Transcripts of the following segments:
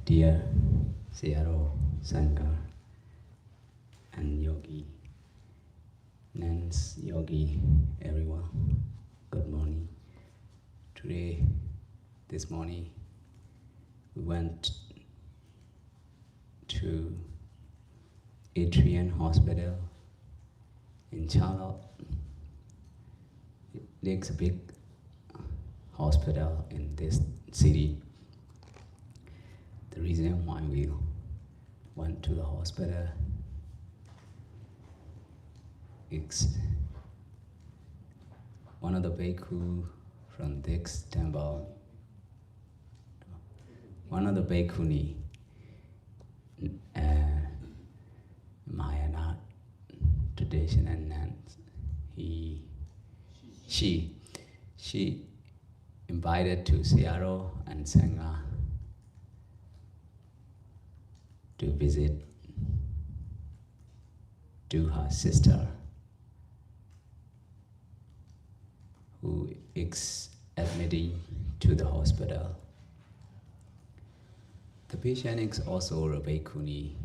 Dear Sayadaw, Sangha, and Yogi, Nance, Yogi, everyone, good morning. Today, this morning, we went to Atrian Hospital in Charlotte. It's a big hospital in this city. The reason why we went to the hospital is one of the bhikkhu from this temple, one of the bhikkhuni, Mahayana tradition, and she invited to Sayadaw and Sangha to visit to her sister, who is admitting to the hospital. The patient is also a bhikkhuni.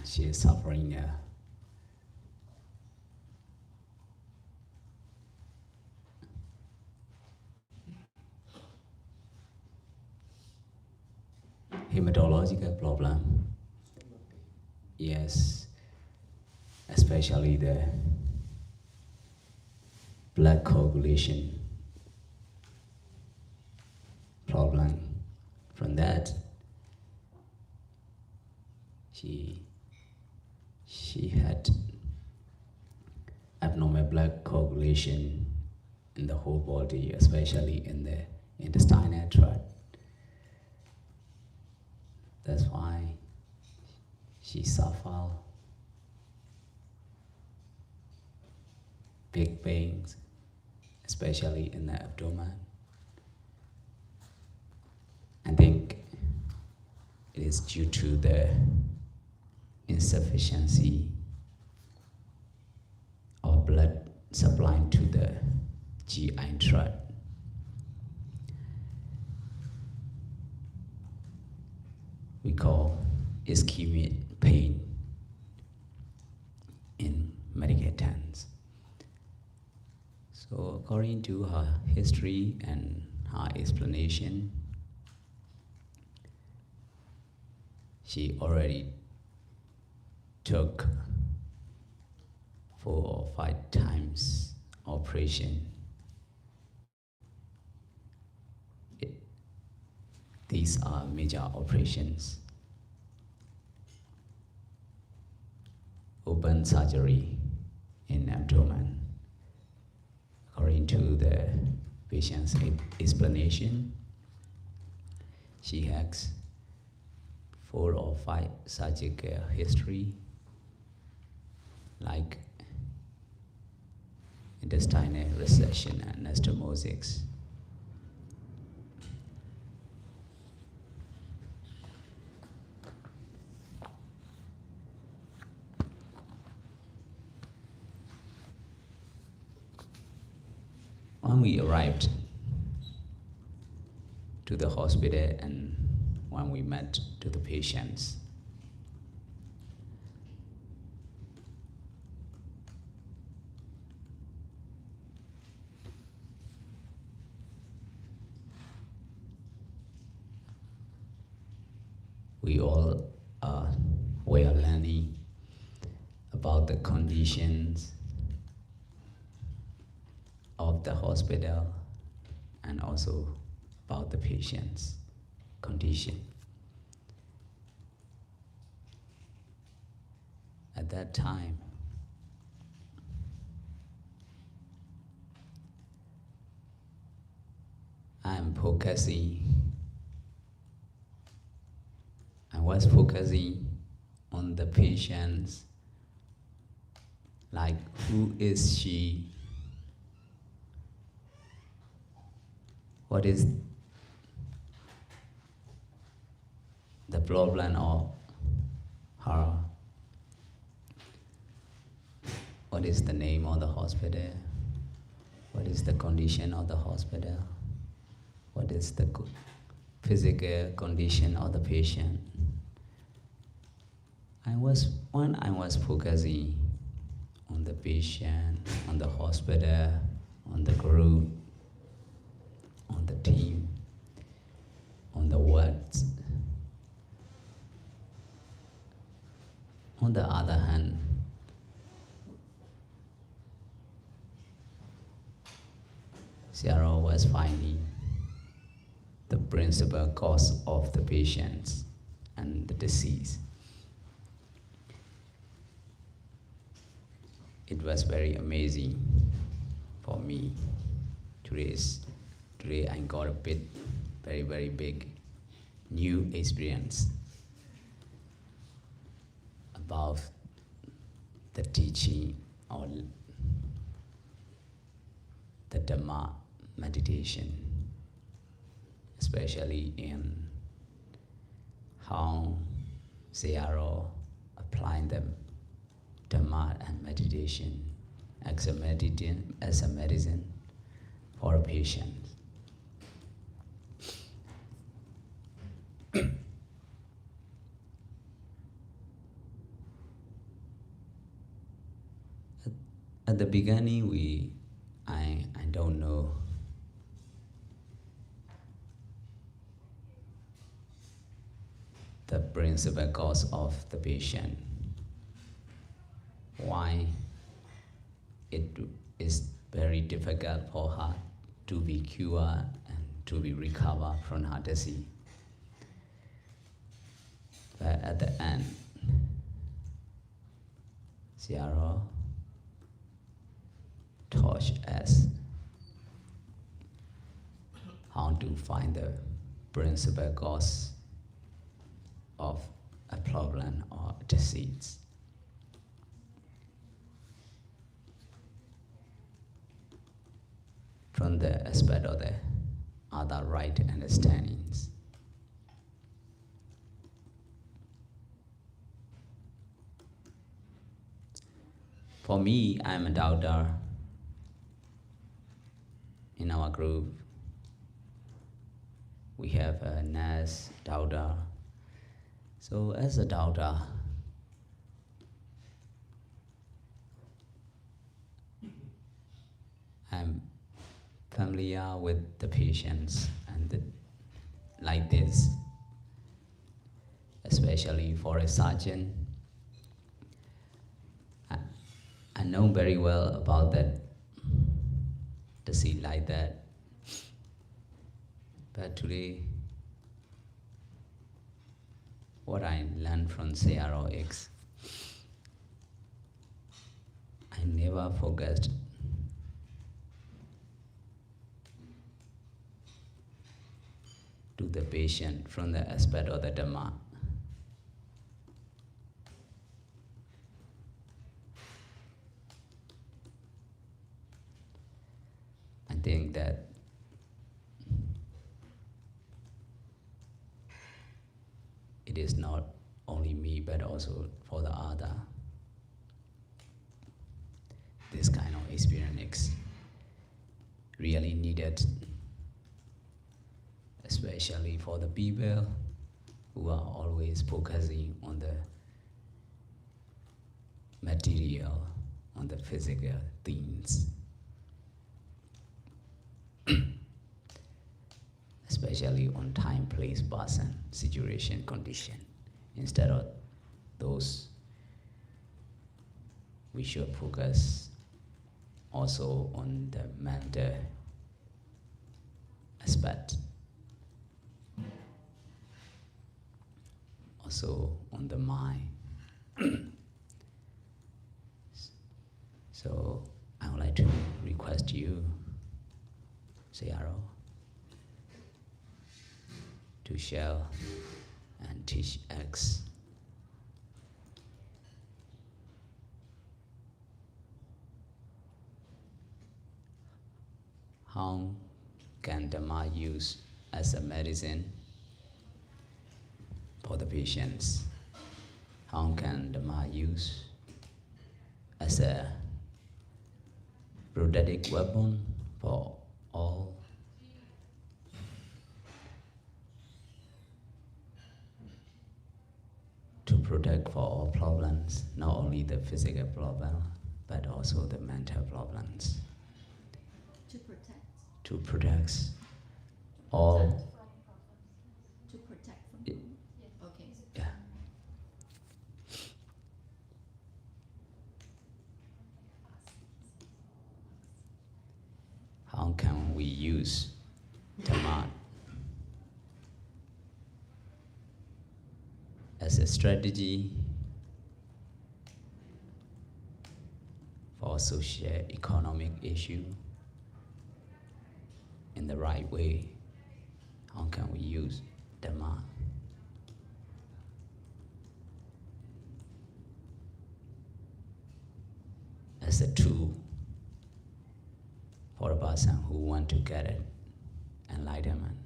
She is suffering hematological problem. Yes, especially the blood coagulation problem. From that, she had abnormal blood coagulation in the whole body, especially in the intestinal tract. That's why she suffered big pains, especially in the abdomen. I think it is due to the insufficiency of blood supplying to the GI tract. We call ischemic pain in medical terms. So according to her history and her explanation, she already took 4 or 5 times operation. These are major operations. Open surgery in abdomen. According to the patient's explanation, she has 4 or 5 surgical history, like intestinal resection and anastomosis. When we arrived to the hospital and when we met to the patients, we all were learning about the conditions of the hospital and also about the patient's condition. At that time, I was focusing on the patients, like who is she? What is the problem of her? What is the name of the hospital? What is the condition of the hospital? What is the physical condition of the patient. I was focusing on the patient, on the hospital, on the group, on the team, on the words. On the other hand, Sarah was finding the principal cause of the patients and the disease. It was very amazing for me. Today I got a bit, very, very big new experience about the teaching or the Dharma meditation, especially in how they are applying the Dharma and meditation as a medicine for a patient. At the beginning, I don't know the principal cause of the patient. Why it is very difficult for her to be cured and to be recovered from her disease. But at the end, Sarah taught us how to find the principal cause of a problem or disease. From the aspect of the other right understandings. For me, I'm a doubter. In our group, we have a nurse doubter. So as a doubter, I'm familiar with the patients and like this, especially for a surgeon. I know very well about that disease like that. But today, what I learned from CROX, I never forgot to the patient from the aspect of the Dharma. I think that it is not only me, but also for the other. This kind of experience really needed, especially for the people who are always focusing on the material, on the physical things. Especially on time, place, person, situation, condition. Instead of those, we should focus also on the mental aspect. Also on the mind. So I would like to request you, Sayaro, to share and teach X. How can Dharma use as a medicine for the patients? How can Dharma use as a prosthetic weapon for all to protect for all problems, not only the physical problem, but also the mental problems. To protect. To protect all. To protect from. Yes. Okay. Yeah. How can we use Dharma as a strategy for socio-economic issue in the right way? How can we use Dharma as a tool for a person who want to get it, enlightenment?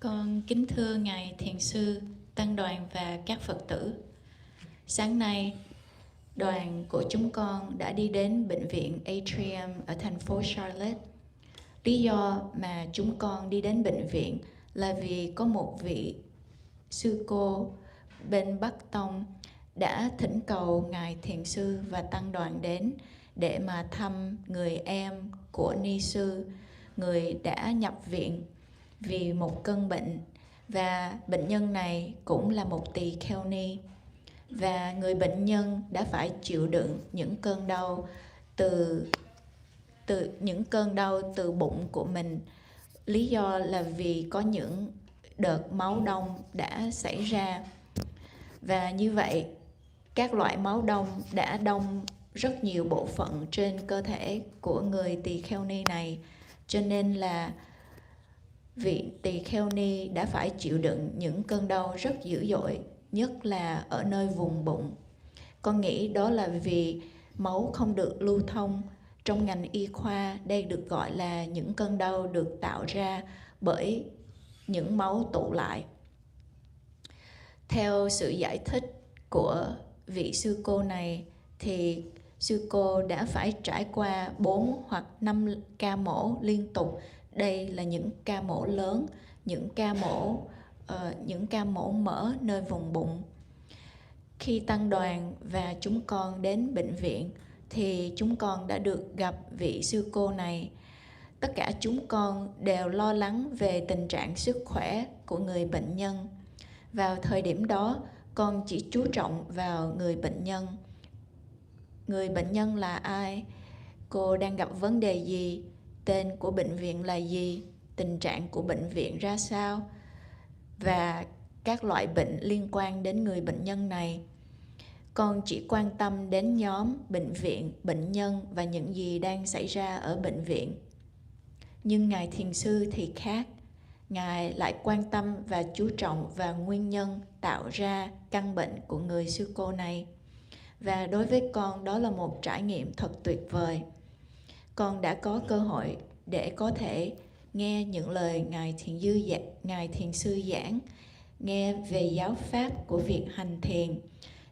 Con kính thưa Ngài Thiền sư, Tăng đoàn và các Phật tử. Sáng nay, đoàn của chúng con đã đi đến bệnh viện Atrium ở thành phố Charlotte. Lý do mà chúng con đi đến bệnh viện là vì có một vị sư cô bên Bắc Tông đã thỉnh cầu Ngài Thiền sư và Tăng đoàn đến để mà thăm người em của ni sư, người đã nhập viện vì một cơn bệnh, và bệnh nhân này cũng là một tỳ kheo ni, và người bệnh nhân đã phải chịu đựng những cơn đau từ bụng của mình. Lý do là vì có những đợt máu đông đã xảy ra, và như vậy các loại máu đông đã đông rất nhiều bộ phận trên cơ thể của người tỳ kheo ni này, cho nên là vị tỳ kheo ni đã phải chịu đựng những cơn đau rất dữ dội, nhất là ở nơi vùng bụng. Con nghĩ đó là vì máu không được lưu thông. Trong ngành y khoa, đây được gọi là những cơn đau được tạo ra bởi những máu tụ lại. Theo sự giải thích của vị sư cô này, thì sư cô đã phải trải qua 4 hoặc 5 ca mổ liên tục. Đây là những ca mổ lớn, những ca mổ mở nơi vùng bụng. Khi Tăng đoàn và chúng con đến bệnh viện thì chúng con đã được gặp vị sư cô này. Tất cả chúng con đều lo lắng về tình trạng sức khỏe của người bệnh nhân. Vào thời điểm đó, con chỉ chú trọng vào người bệnh nhân. Người bệnh nhân là ai? Cô đang gặp vấn đề gì? Tên của bệnh viện là gì? Tình trạng của bệnh viện ra sao? Và các loại bệnh liên quan đến người bệnh nhân này. Con chỉ quan tâm đến nhóm, bệnh viện, bệnh nhân và những gì đang xảy ra ở bệnh viện. Nhưng Ngài Thiền sư thì khác. Ngài lại quan tâm và chú trọng vào nguyên nhân tạo ra căn bệnh của người sư cô này. Và đối với con, đó là một trải nghiệm thật tuyệt vời. Con đã có cơ hội để có thể nghe những lời Ngài Thiền sư giảng, nghe về giáo pháp của việc hành thiền,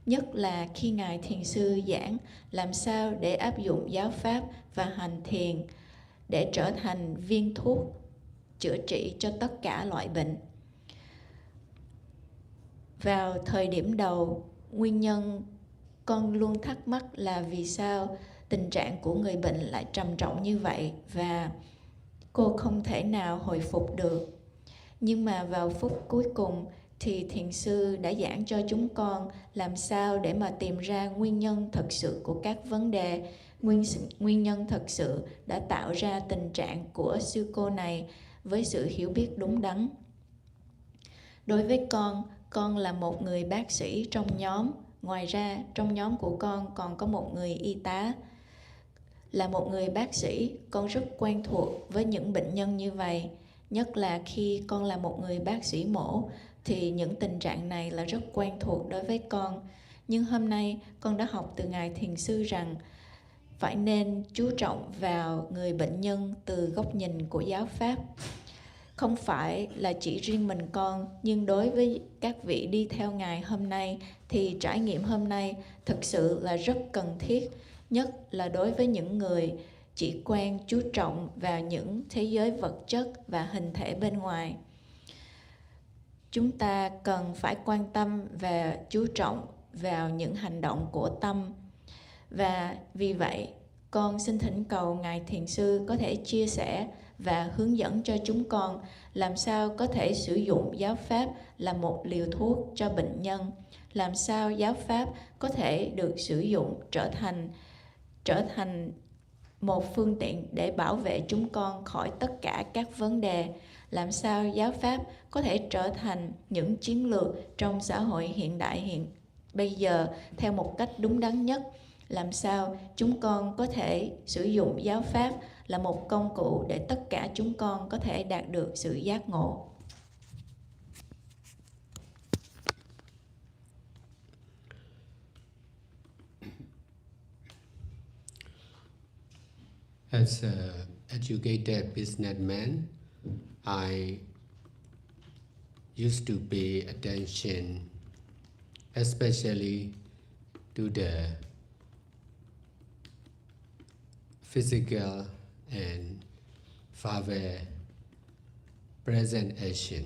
nhất là khi Ngài Thiền sư giảng làm sao để áp dụng giáo pháp và hành thiền để trở thành viên thuốc chữa trị cho tất cả loại bệnh. Vào thời điểm đầu, nguyên nhân con luôn thắc mắc là vì sao tình trạng của người bệnh lại trầm trọng như vậy và cô không thể nào hồi phục được. Nhưng mà vào phút cuối cùng thì Thiền sư đã giảng cho chúng con làm sao để mà tìm ra nguyên nhân thật sự của các vấn đề, nguyên nhân thật sự đã tạo ra tình trạng của sư cô này với sự hiểu biết đúng đắn. Đối với con là một người bác sĩ trong nhóm. Ngoài ra, trong nhóm của con còn có một người y tá. Là một người bác sĩ, con rất quen thuộc với những bệnh nhân như vậy. Nhất là khi con là một người bác sĩ mổ, thì những tình trạng này là rất quen thuộc đối với con. Nhưng hôm nay, con đã học từ Ngài Thiền sư rằng phải nên chú trọng vào người bệnh nhân từ góc nhìn của giáo pháp. Không phải là chỉ riêng mình con, nhưng đối với các vị đi theo Ngài hôm nay thì trải nghiệm hôm nay thực sự là rất cần thiết, nhất là đối với những người chỉ quen chú trọng vào những thế giới vật chất và hình thể bên ngoài. Chúng ta cần phải quan tâm và chú trọng vào những hành động của tâm. Và vì vậy, con xin thỉnh cầu Ngài Thiền Sư có thể chia sẻ và hướng dẫn cho chúng con làm sao có thể sử dụng giáo pháp là một liều thuốc cho bệnh nhân, làm sao giáo pháp có thể được sử dụng trở thành một phương tiện để bảo vệ chúng con khỏi tất cả các vấn đề, làm sao giáo pháp có thể trở thành những chiến lược trong xã hội hiện đại bây giờ theo một cách đúng đắn nhất, làm sao chúng con có thể sử dụng giáo pháp là một công cụ để tất cả chúng con có thể đạt được sự giác ngộ. As an educated businessman, I used to pay attention, especially to the physical and far-away present action.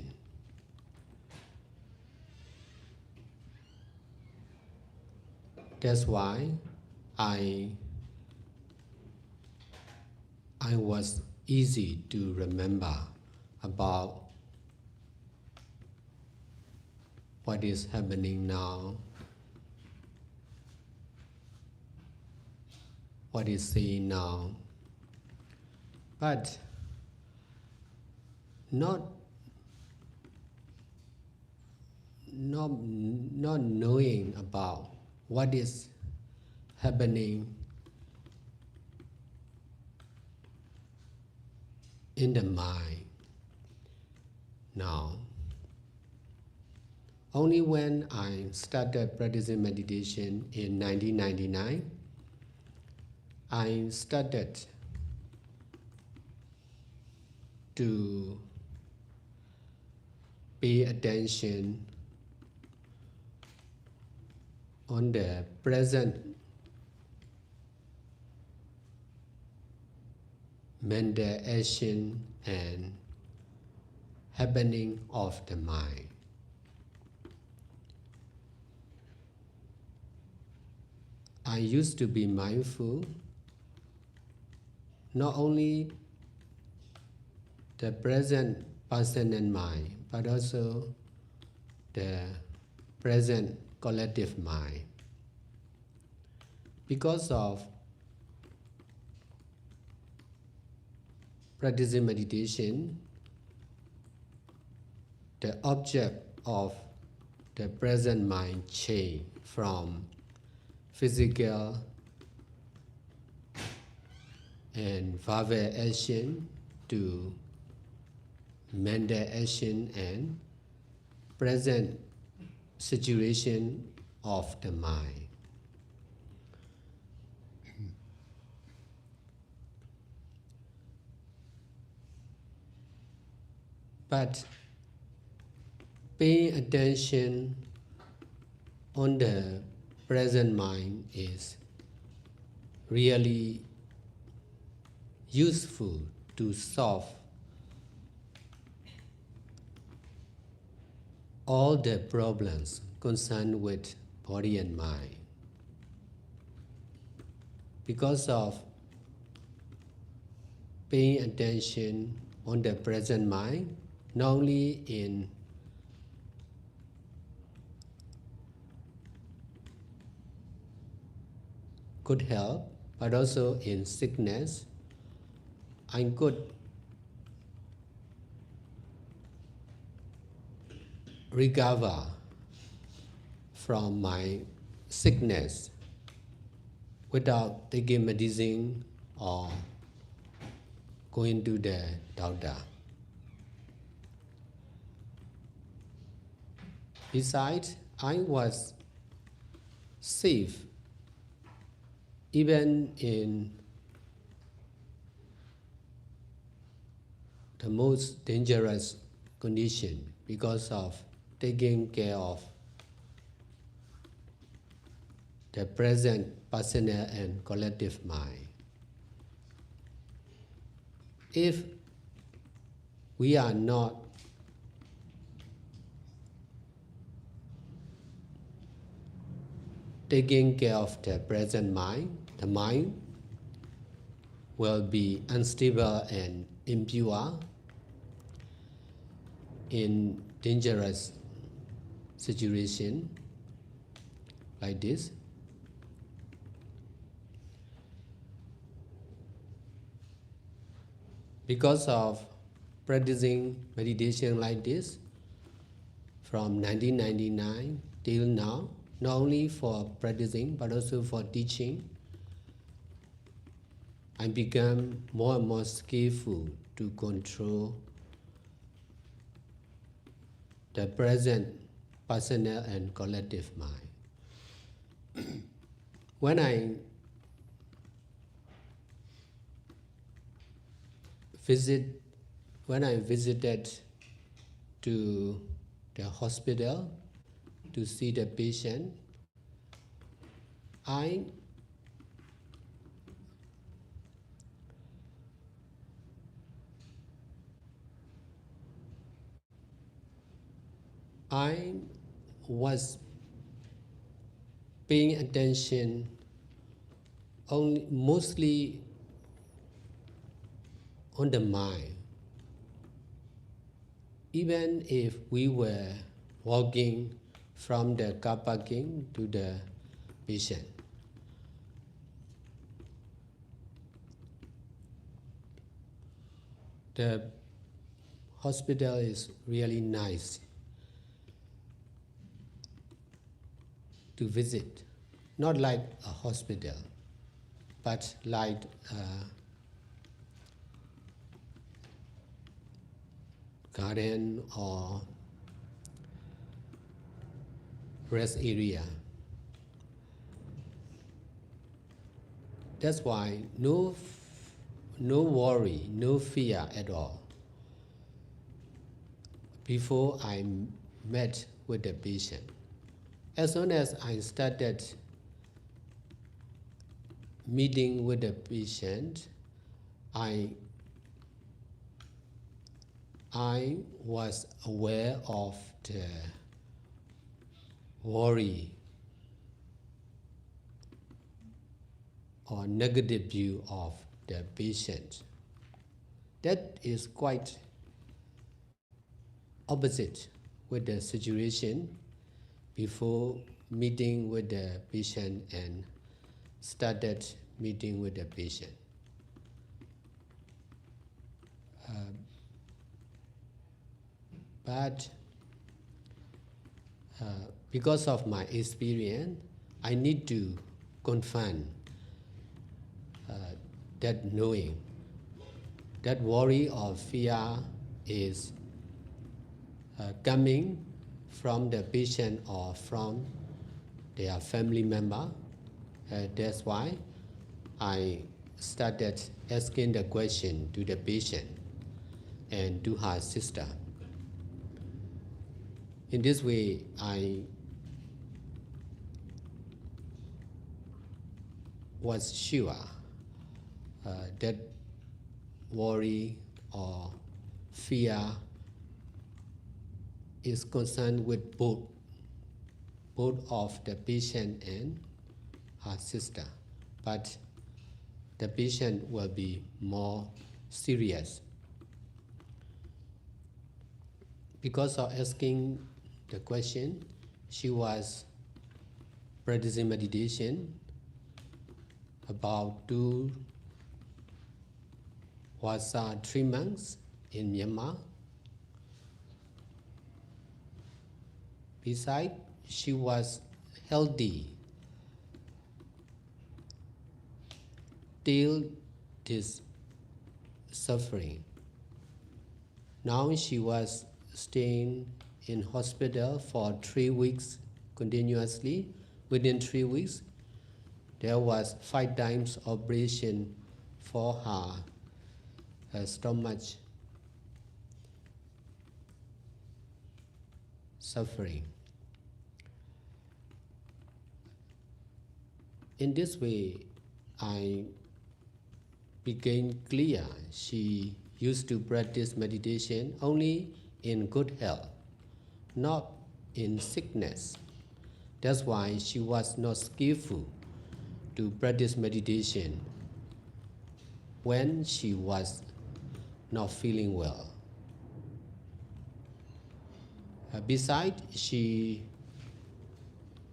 That's why I was easy to remember about what is happening now, what is seen now, but not knowing about what is happening in the mind now. Only when I started practicing meditation in 1999, I started to pay attention on the present mental action and happening of the mind. I used to be mindful not only the present person and mind, but also the present collective mind. Because of practicing meditation, the object of the present mind change from physical and verbal action to mental action and present situation of the mind. But paying attention on the present mind is really useful to solve all the problems concerned with body and mind. Because of paying attention on the present mind, not only in good health, but also in sickness, I could recover from my sickness without taking medicine or going to the doctor. Besides, I was safe even in the most dangerous condition because of taking care of the present personal and collective mind. If we are not taking care of the present mind, the mind will be unstable and impure in dangerous situation like this. Because of practicing meditation like this from 1999 till now, not only for practicing but also for teaching, I become more and more skillful to control the present personal and collective mind. When I visited to the hospital to see the patient, I was paying attention only mostly on the mind. Even if we were walking from the car parking to the patient, the hospital is really nice to visit, not like a hospital, but like a garden or rest area. That's why no worry, no fear at all. Before I met with the patient, as soon as I started meeting with the patient, I was aware of the worry or negative view of the patient. That is quite opposite with the situation before meeting with the patient and started meeting with the patient. But because of my experience, I need to confront that knowing, that worry or fear is coming from the patient or from their family member. That's why I started asking the question to the patient and to her sister. In this way, I was sure that worry or fear is concerned with both of the patient and her sister, but the patient will be more serious. Because of asking the question, she was practicing meditation about 3 months in Myanmar. Besides, she was healthy till this suffering. Now she was staying in hospital for 3 weeks continuously. Within 3 weeks, there was 5 times operation for her stomach suffering. In this way, I became clear she used to practice meditation only in good health, not in sickness. That's why she was not skillful to practice meditation when she was not feeling well. Besides, she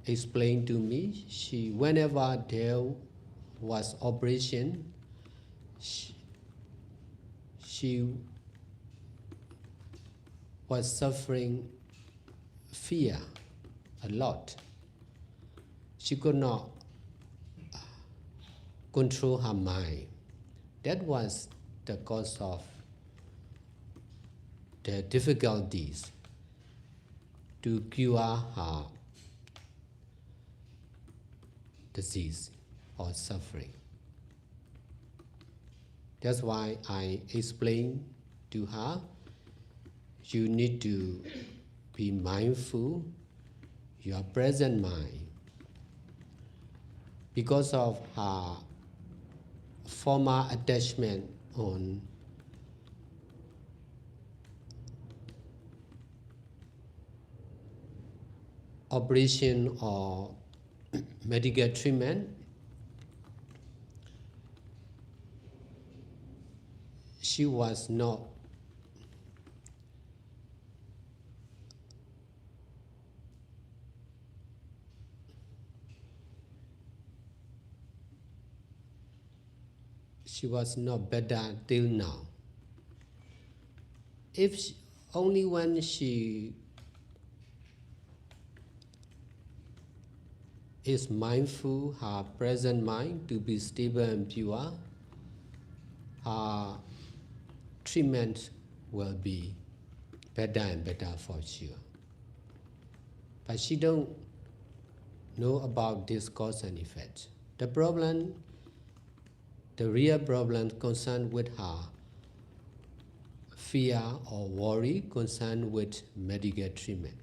explained to me, whenever there was operation, she was suffering fear a lot. She could not control her mind. That was the cause of the difficulties to cure her disease or suffering. That's why I explained to her, you need to be mindful, your present mind. Because of her former attachment on operation or medical treatment, she was not better till now. Only when she is mindful, her present mind to be stable and pure, her treatment will be better and better for sure. But she don't know about this cause and effect. The real problem concerned with her fear or worry concerned with medical treatment.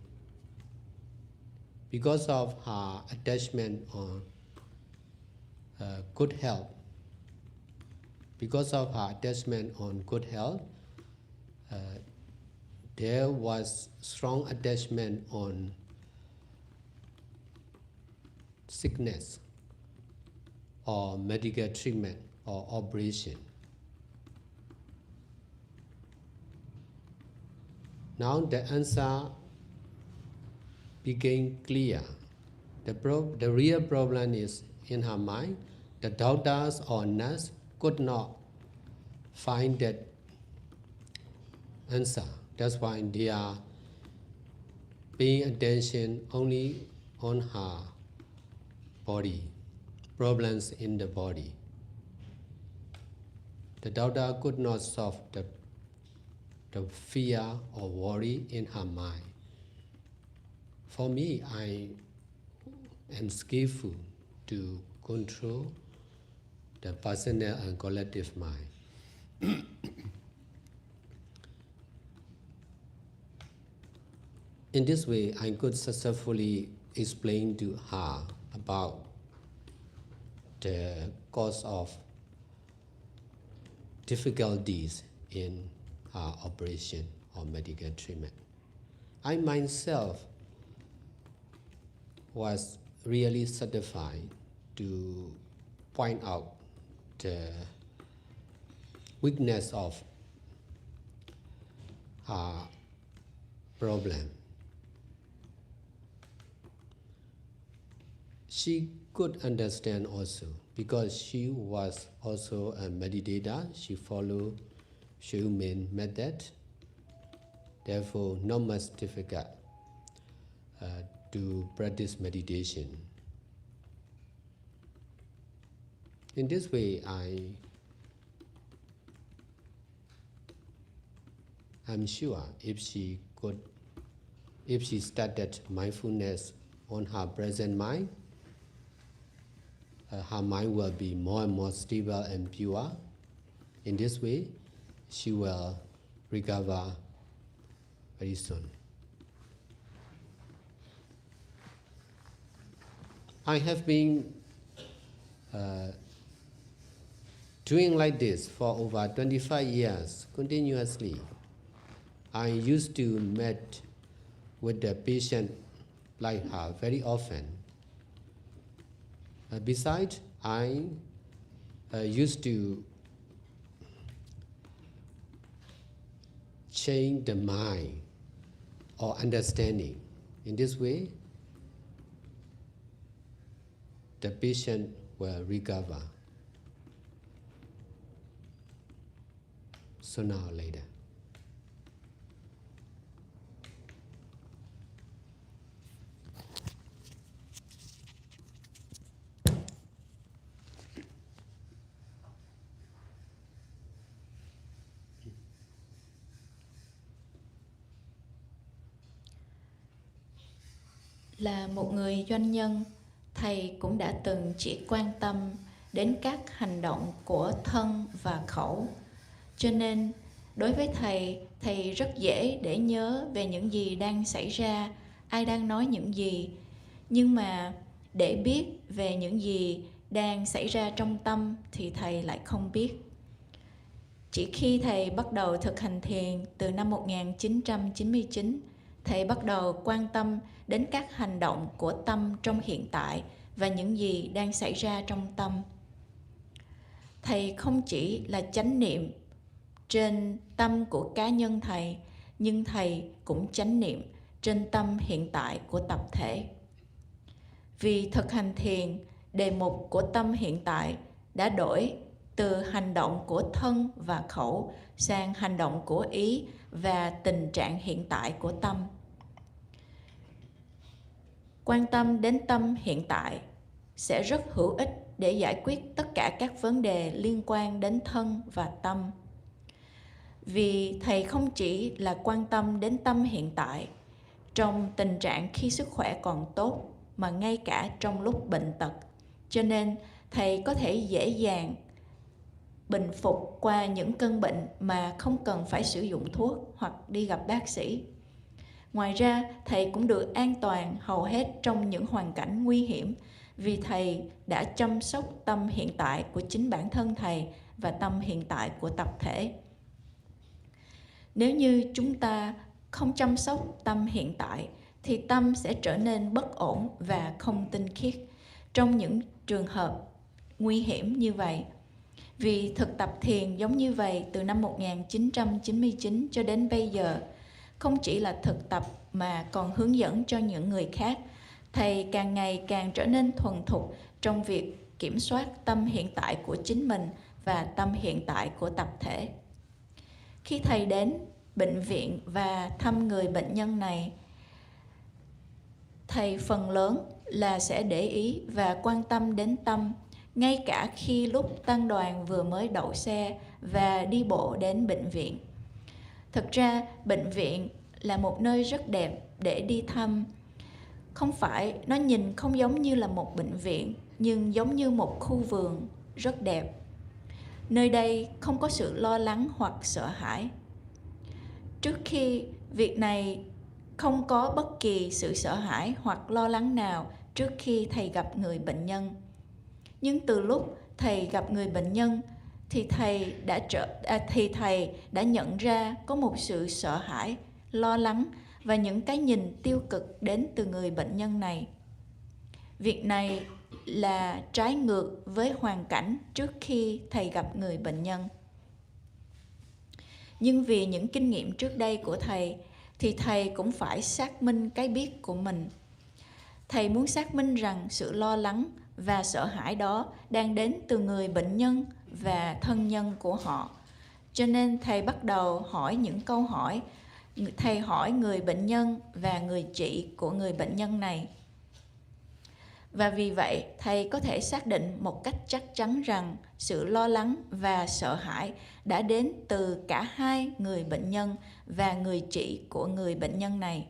Because of her attachment on good health, there was strong attachment on sickness or medical treatment or operation. Now the answer became clear. The real problem is in her mind. The doctors or nurse could not find that answer. That's why they are paying attention only on her body, problems in the body. The doctor could not solve the fear or worry in her mind. For me, I am skillful to control the personal and collective mind. In this way, I could successfully explain to her about the cause of difficulties in her operation or medical treatment. I myself was really satisfied to point out the weakness of her problem. She could understand also because she was also a meditator. She followed Shumin method. Therefore, not much difficult to practice meditation. In this way, I'm sure if she started mindfulness on her present mind, her mind will be more and more stable and pure. In this way, she will recover very soon. I have been doing like this for over 25 years continuously. I used to meet with the patient like her very often. Besides, I used to change the mind or understanding. In this way, the patient will recover sooner or later. Là một người doanh nhân, thầy cũng đã từng chỉ quan tâm đến các hành động của thân và khẩu. Cho nên đối với thầy rất dễ để nhớ về những gì đang xảy ra, ai đang nói những gì. Nhưng mà để biết về những gì đang xảy ra trong tâm thì thầy lại không biết. Chỉ khi thầy bắt đầu thực hành thiền từ năm 1999, thầy bắt đầu quan tâm đến các hành động của tâm trong hiện tại và những gì đang xảy ra trong tâm. Thầy không chỉ là chánh niệm trên tâm của cá nhân thầy, nhưng thầy cũng chánh niệm trên tâm hiện tại của tập thể. Vì thực hành thiền, đề mục của tâm hiện tại đã đổi từ hành động của thân và khẩu sang hành động của ý và tình trạng hiện tại của tâm. Quan tâm đến tâm hiện tại sẽ rất hữu ích để giải quyết tất cả các vấn đề liên quan đến thân và tâm. Vì thầy không chỉ là quan tâm đến tâm hiện tại trong tình trạng khi sức khỏe còn tốt, mà ngay cả trong lúc bệnh tật. Cho nên thầy có thể dễ dàng bình phục qua những cơn bệnh mà không cần phải sử dụng thuốc hoặc đi gặp bác sĩ. Ngoài ra, thầy cũng được an toàn hầu hết trong những hoàn cảnh nguy hiểm vì thầy đã chăm sóc tâm hiện tại của chính bản thân thầy và tâm hiện tại của tập thể. Nếu như chúng ta không chăm sóc tâm hiện tại thì tâm sẽ trở nên bất ổn và không tinh khiết trong những trường hợp nguy hiểm như vậy. Vì thực tập thiền giống như vậy từ năm 1999 cho đến bây giờ, không chỉ là thực tập mà còn hướng dẫn cho những người khác. Thầy càng ngày càng trở nên thuần thục trong việc kiểm soát tâm hiện tại của chính mình và tâm hiện tại của tập thể. Khi thầy đến bệnh viện và thăm người bệnh nhân này, thầy phần lớn là sẽ để ý và quan tâm đến tâm, ngay cả khi lúc tăng đoàn vừa mới đậu xe và đi bộ đến bệnh viện. Thực ra, bệnh viện là một nơi rất đẹp để đi thăm. Không phải, nó nhìn không giống như là một bệnh viện, nhưng giống như một khu vườn rất đẹp. Nơi đây không có sự lo lắng hoặc sợ hãi. Trước khi việc này không có bất kỳ sự sợ hãi hoặc lo lắng nào trước khi thầy gặp người bệnh nhân. Nhưng từ lúc thầy gặp người bệnh nhân thì thầy đã nhận ra có một sự sợ hãi, lo lắng và những cái nhìn tiêu cực đến từ người bệnh nhân này. Việc này là trái ngược với hoàn cảnh trước khi thầy gặp người bệnh nhân. Nhưng vì những kinh nghiệm trước đây của thầy thì thầy cũng phải xác minh cái biết của mình. Thầy muốn xác minh rằng sự lo lắng và sợ hãi đó đang đến từ người bệnh nhân và thân nhân của họ. Cho nên thầy bắt đầu hỏi những câu hỏi. Thầy hỏi người bệnh nhân và người chị của người bệnh nhân này. Và vì vậy, thầy có thể xác định một cách chắc chắn rằng sự lo lắng và sợ hãi đã đến từ cả hai người bệnh nhân và người chị của người bệnh nhân này.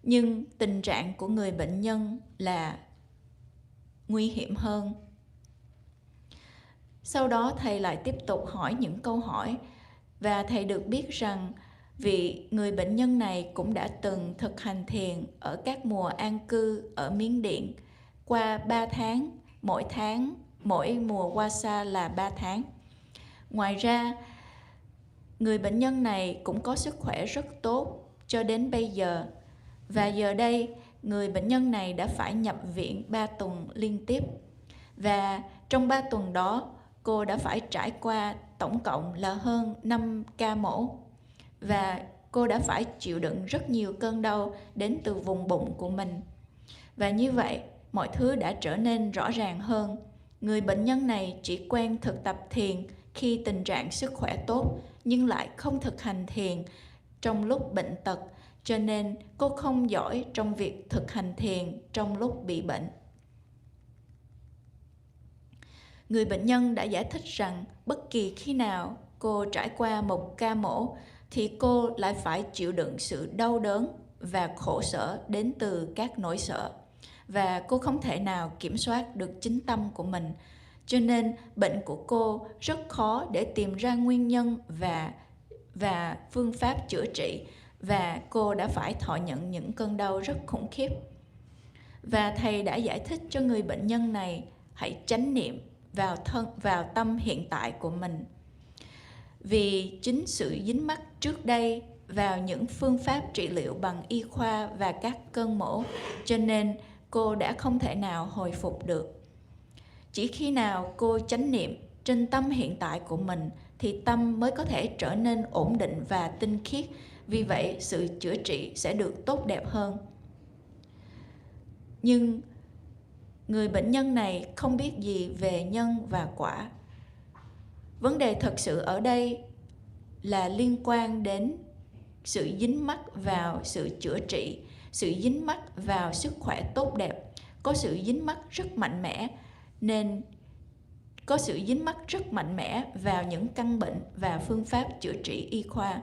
Nhưng tình trạng của người bệnh nhân là nguy hiểm hơn. Sau đó thầy lại tiếp tục hỏi những câu hỏi và thầy được biết rằng vì người bệnh nhân này cũng đã từng thực hành thiền ở các mùa an cư ở Miến Điện qua 3 tháng, mỗi mùa Wasa là 3 tháng. Ngoài ra, người bệnh nhân này cũng có sức khỏe rất tốt cho đến bây giờ. Và giờ đây, người bệnh nhân này đã phải nhập viện 3 tuần liên tiếp. Và trong 3 tuần đó, cô đã phải trải qua tổng cộng là hơn 5 ca mổ. Và cô đã phải chịu đựng rất nhiều cơn đau đến từ vùng bụng của mình. Và như vậy, mọi thứ đã trở nên rõ ràng hơn. Người bệnh nhân này chỉ quen thực tập thiền khi tình trạng sức khỏe tốt, nhưng lại không thực hành thiền trong lúc bệnh tật, cho nên cô không giỏi trong việc thực hành thiền trong lúc bị bệnh. Người bệnh nhân đã giải thích rằng bất kỳ khi nào cô trải qua một ca mổ thì cô lại phải chịu đựng sự đau đớn và khổ sở đến từ các nỗi sợ. Và cô không thể nào kiểm soát được chính tâm của mình. Cho nên bệnh của cô rất khó để tìm ra nguyên nhân và phương pháp chữa trị. Và cô đã phải thọ nhận những cơn đau rất khủng khiếp. Và thầy đã giải thích cho người bệnh nhân này hãy chánh niệm vào tâm hiện tại của mình. Vì chính sự dính mắc trước đây vào những phương pháp trị liệu bằng y khoa và các cơn mổ, cho nên cô đã không thể nào hồi phục được. Chỉ khi nào cô chánh niệm trên tâm hiện tại của mình thì tâm mới có thể trở nên ổn định và tinh khiết. Vì vậy, sự chữa trị sẽ được tốt đẹp hơn. Nhưng người bệnh nhân này không biết gì về nhân và quả. Vấn đề thật sự ở đây là liên quan đến sự dính mắc vào sự chữa trị, sự dính mắc vào sức khỏe tốt đẹp. Có sự dính mắc rất mạnh mẽ vào những căn bệnh và phương pháp chữa trị y khoa.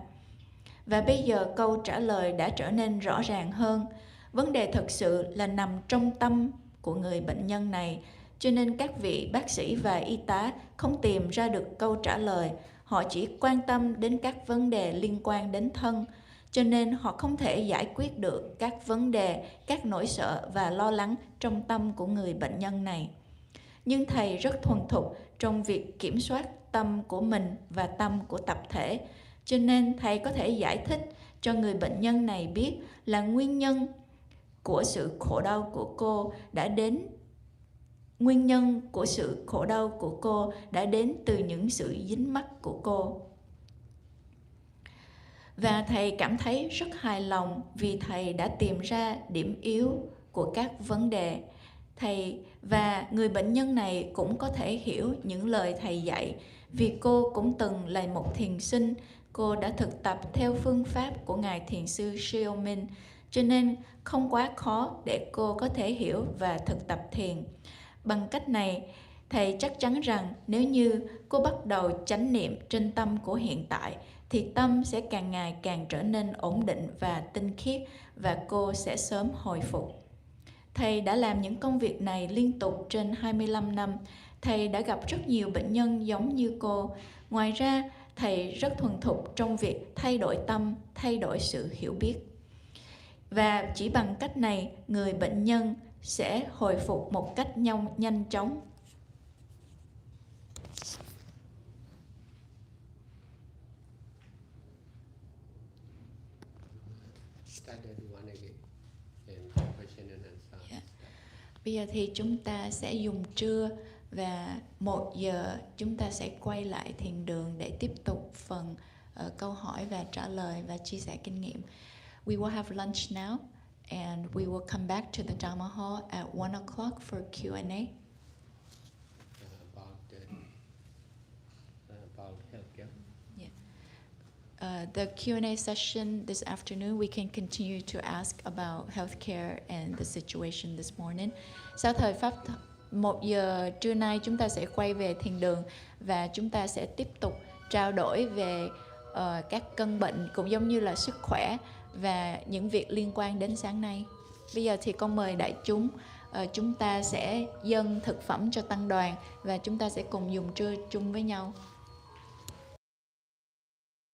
Và bây giờ câu trả lời đã trở nên rõ ràng hơn. Vấn đề thật sự là nằm trong tâm của người bệnh nhân này, cho nên các vị bác sĩ và y tá không tìm ra được câu trả lời. Họ chỉ quan tâm đến các vấn đề liên quan đến thân, cho nên họ không thể giải quyết được các vấn đề, các nỗi sợ và lo lắng trong tâm của người bệnh nhân này. Nhưng thầy rất thuần thục trong việc kiểm soát tâm của mình và tâm của tập thể, cho nên thầy có thể giải thích cho người bệnh nhân này biết là nguyên nhân của sự khổ đau của cô đã đến từ những sự dính mắc của cô. Và thầy cảm thấy rất hài lòng vì thầy đã tìm ra điểm yếu của các vấn đề. Thầy và người bệnh nhân này cũng có thể hiểu những lời thầy dạy, vì cô cũng từng là một thiền sinh. Cô đã thực tập theo phương pháp của Ngài Thiền sư Xiaomin, cho nên không quá khó để cô có thể hiểu và thực tập thiền. Bằng cách này, thầy chắc chắn rằng nếu như cô bắt đầu chánh niệm trên tâm của hiện tại, thì tâm sẽ càng ngày càng trở nên ổn định và tinh khiết, và cô sẽ sớm hồi phục. Thầy đã làm những công việc này liên tục trên 25 năm. Thầy đã gặp rất nhiều bệnh nhân giống như cô. Ngoài ra, thầy rất thuần thục trong việc thay đổi tâm, thay đổi sự hiểu biết. Và chỉ bằng cách này, người bệnh nhân sẽ hồi phục một cách nhanh chóng. Bây giờ thì chúng ta sẽ dùng trưa và 1 giờ chúng ta sẽ quay lại thiền đường để tiếp tục phần câu hỏi và trả lời và chia sẻ kinh nghiệm. We will have lunch now and we will come back to the Dharma hall at 1 o'clock for Q&A. About healthcare. The Q&A session this afternoon, we can continue to ask about healthcare and the situation this morning. Sau thời Pháp 1 giờ trưa nay, chúng ta sẽ quay về thiền đường và chúng ta sẽ tiếp tục trao đổi về các căn bệnh cũng giống như là sức khỏe và những việc liên quan đến sáng nay. Bây giờ thì con mời đại chúng, chúng ta sẽ dâng thực phẩm cho tăng đoàn và chúng ta sẽ cùng dùng trưa chung với nhau.